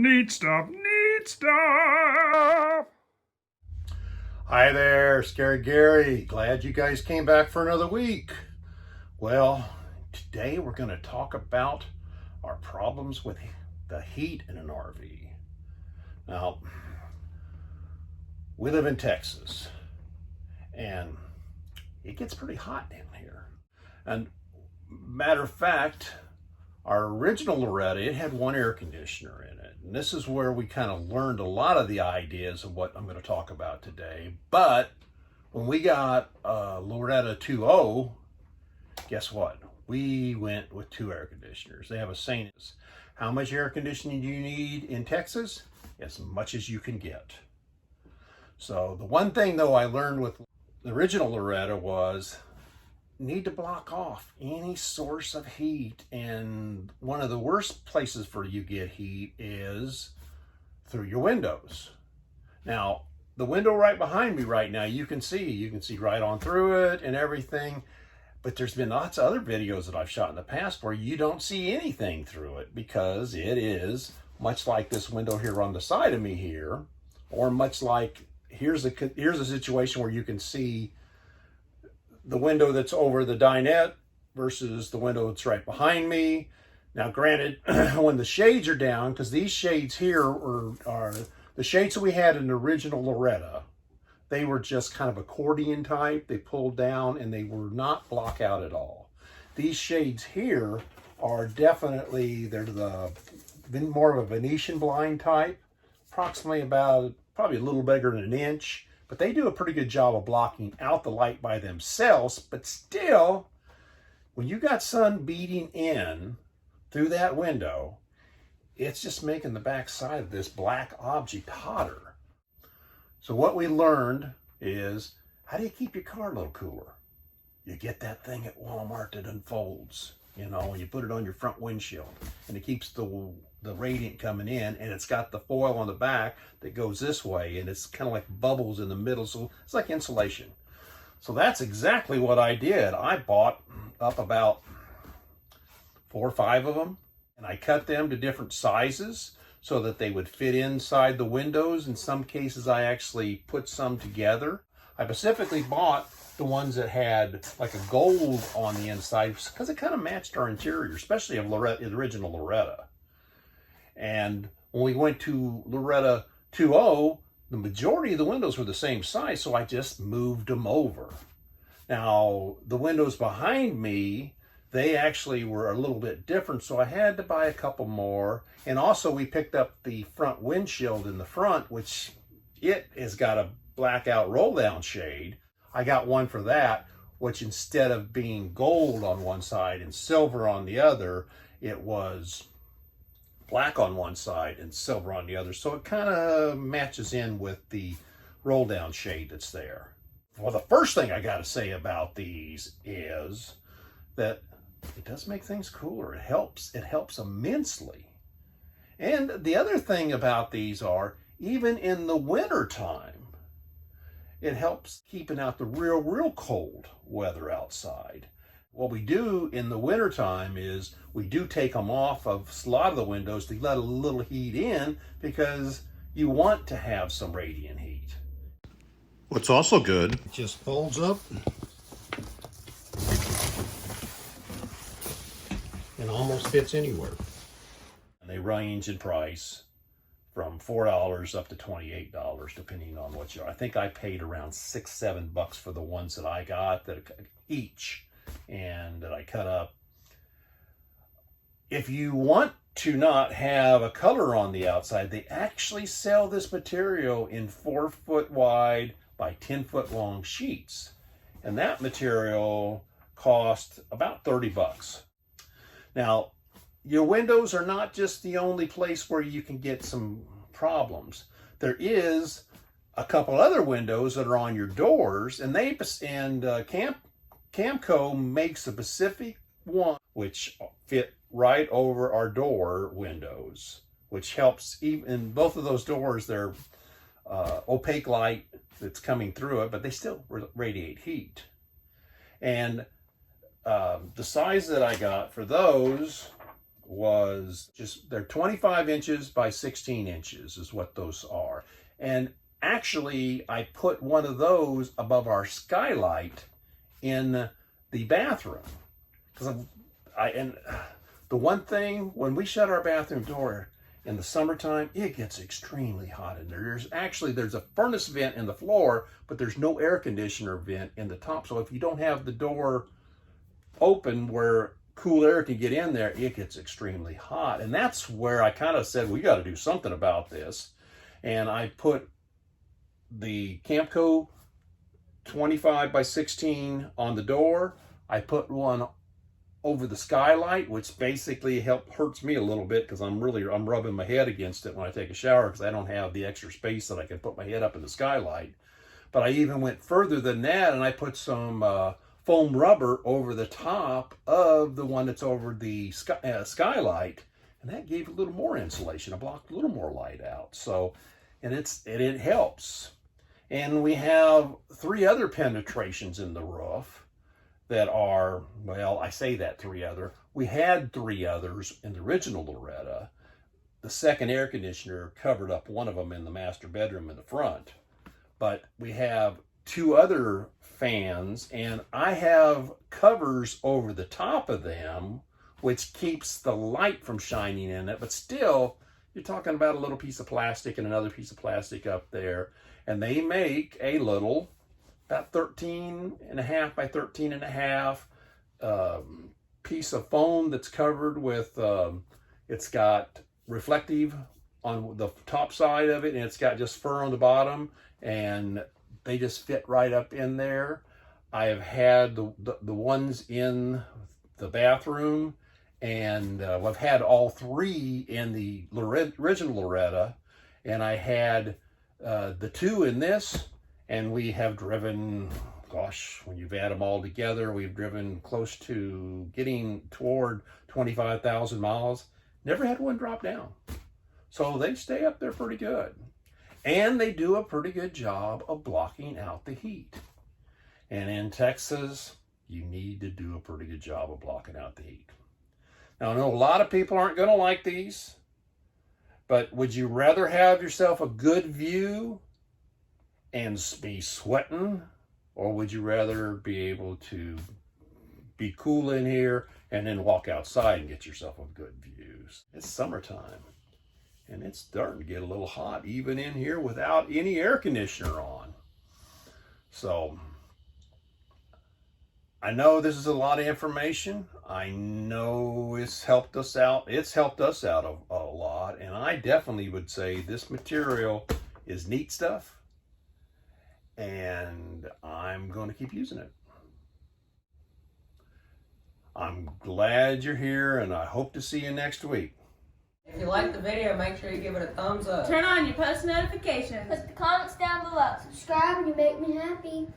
Neat stuff, neat stuff. Hi there, Scary Gary. Glad you guys came back for another week. Well, today we're going to talk about our problems with the heat in an RV. Now, we live in Texas, and it gets pretty hot down here. And matter of fact, our original Loretta, it had one air conditioner in it. And this is where we kind of learned a lot of the ideas of what I'm going to talk about today. But when we got Loretta 2.0, guess what? We went with two air conditioners. They have a saying, how much air conditioning do you need in Texas? As much as you can get. So the one thing though I learned with the original Loretta was need to block off any source of heat, and one of the worst places for you to get heat is through your windows. Now the window right behind me right now, you can see right on through it and everything, but there's been lots of other videos that I've shot in the past where you don't see anything through it because it is much like this window here on the side of me here, or much like here's a situation where you can see the window that's over the dinette versus the window that's right behind me. Now, granted, when the shades are down, because these shades here are the shades that we had in the original Loretta, they were just kind of accordion type. They pulled down and they were not block out at all. These shades here are definitely, they're more of a Venetian blind type, approximately probably a little bigger than an inch. But they do a pretty good job of blocking out the light by themselves. But still, when you got sun beating in through that window, it's just making the back side of this black object hotter. So what we learned is, how do you keep your car a little cooler? You get that thing at Walmart that unfolds, and you put it on your front windshield, and it keeps the radiant coming in, and it's got the foil on the back that goes this way, and it's kind of like bubbles in the middle, so it's like insulation. So that's exactly what I did. I bought up about 4 or 5 of them, and I cut them to different sizes so that they would fit inside the windows. In some cases, I actually put some together. I specifically bought the ones that had like a gold on the inside because it kind of matched our interior, especially of the original Loretta. And when we went to Loretta 2.0, the majority of the windows were the same size, so I just moved them over. Now, the windows behind me, they actually were a little bit different, so I had to buy a couple more. And also, we picked up the front windshield in the front, which it has got a blackout roll-down shade. I got one for that, which instead of being gold on one side and silver on the other, it was black on one side and silver on the other. So it kind of matches in with the roll down shade that's there. Well, the first thing I got to say about these is that it does make things cooler. It helps immensely. And the other thing about these are, even in the winter time, it helps keeping out the real cold weather outside. What we do in the wintertime is we do take them off of a lot of the windows to let a little heat in because you want to have some radiant heat. What's also good, It just folds up and almost fits anywhere. And they range in price from $4 up to $28, depending on what you are. I think I paid around $6-7 for the ones that I got each, and that I cut up. If you want to not have a color on the outside, they actually sell this material in 4-foot wide by 10-foot long sheets. And that material cost about $30. Now, your windows are not just the only place where you can get some problems. There is a couple other windows that are on your doors, and Camco makes a specific one which fit right over our door windows, which helps. Even both of those doors, they're opaque light that's coming through it, but they still radiate heat. And the size that I got for those was just, they're 25 inches by 16 inches is what those are. And actually, I put one of those above our skylight in the bathroom. Because the one thing, when we shut our bathroom door in the summertime, it gets extremely hot in there. There's a furnace vent in the floor, but there's no air conditioner vent in the top. So if you don't have the door open where cool air can get in there, it gets extremely hot. And that's where I kind of said, we got to do something about this. And I put the Camco 25 by 16 on the door. I put one over the skylight, which basically hurts me a little bit because I'm rubbing my head against it when I take a shower because I don't have the extra space that I can put my head up in the skylight. But I even went further than that, and I put some foam rubber over the top of the one that's over the skylight, and that gave a little more insulation. It blocked a little more light out. So, and it helps. And we have 3 other penetrations in the roof that are, well, I say that 3 other. We had 3 others in the original Loretta. The second air conditioner covered up one of them in the master bedroom in the front. But we have 2 other fans, and I have covers over the top of them, which keeps the light from shining in it. But still, you're talking about a little piece of plastic and another piece of plastic up there. And they make a little, about 13.5 by 13.5 piece of foam that's covered with, it's got reflective on the top side of it, and it's got just fur on the bottom, and they just fit right up in there. I have had the ones in the bathroom, and I've had all 3 in the original Loretta, and I had the 2 in this, and we have driven, gosh, when you've added them all together, we've driven close to getting toward 25,000 miles. Never had one drop down. So they stay up there pretty good. And they do a pretty good job of blocking out the heat. And in Texas, you need to do a pretty good job of blocking out the heat. Now, I know a lot of people aren't going to like these, but would you rather have yourself a good view and be sweating, or would you rather be able to be cool in here and then walk outside and get yourself a good views? It's summertime, and it's starting to get a little hot even in here without any air conditioner on. So I know this is a lot of information. I know it's helped us out. It's helped us out a lot, and I definitely would say this material is neat stuff, and I'm going to keep using it. I'm glad you're here, and I hope to see you next week. If you like the video, make sure you give it a thumbs up. Turn on your post notifications. Put the comments down below. Subscribe and you make me happy.